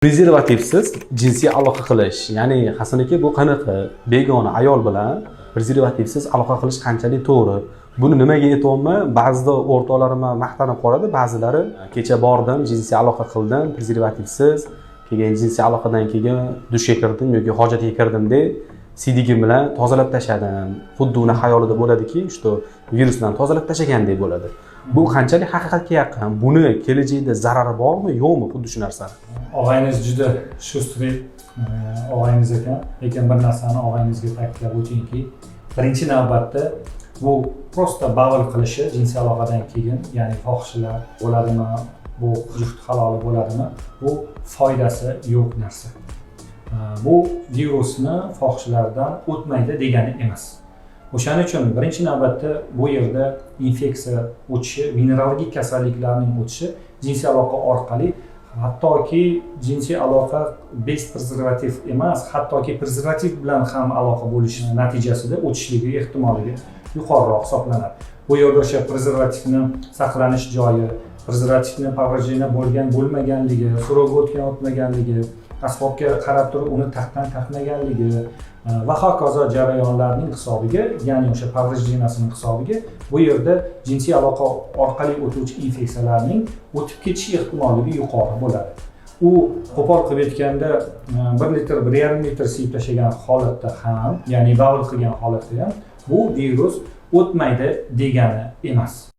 Prezervativsiz jinsiy aloqa qilish, ya'ni Hasan aka bu qanaqa begona ayol bilan prezervativsiz aloqa qilish qanchalik to'g'ri? Buni nimaga aytyapman? Ba'zida o'rtoqlarim maqtanib qoladi, ba'zilari kecha bordim, jinsiy aloqa qildim, prezervativsiz, keyin jinsiy aloqadan keyin dushga kirdim yoki hojatga kirdim deb sidigim bilan tozalab tashladim. Xuddi uni xayolida bo'ladiki, что virusdan tozalab tashlagandek bo'ladi. Bu qanchalik haqiqatga yaqin? Buni kelajakda zarari bormi, yo'qmi xuddi shu narsa? Og'ayingiz juda shustri og'ayingiz ekan, lekin bir narsani og'ayingizga ta'kidlab o'tayki, birinchi navbatda bu prosta bavul qilishi jinsiy aloqadan keyin, ya'ni fohishalar bo'ladimi, bu juft haloli bo'ladimi, bu foydasi yo'q narsa. Bu virusni fohishalardan o'tmaydi degani emas. O'shaning uchun birinchi navbatda bu yerda infeksiya o'tishi, venerologik kasalliklarning o'tishi jinsiy aloqa orqali, hattoki jinsiy aloqa bez prezervativ emas, hattoki prezervativ bilan ham aloqa bo'lishi natijasida o'tishligi ehtimolligi yuqoriroq hisoblanadi. Bu yerda o'sha prezervativni saqlanish joyi, prezervativni повреждение bo'lgan bo'lmaganligi, so'rovga o'tgan o'tmaganligi, asbobga qarab turib uni taqmaganligi va hokazo jarayonlarning hisobiga, ya'ni o'sha повреждениесning hisobiga bu yerda jinsiy aloqa orqali o'tuvchi infeksiyalarning o'tib ketish ehtimolligi yuqori bo'ladi. U qo'pol qilib aytganda 1 litr, 1,5 litr siyib tashlagan holatda ham, ya'ni bavul qilgan holatda ham bu virus o'tmaydi degani emas.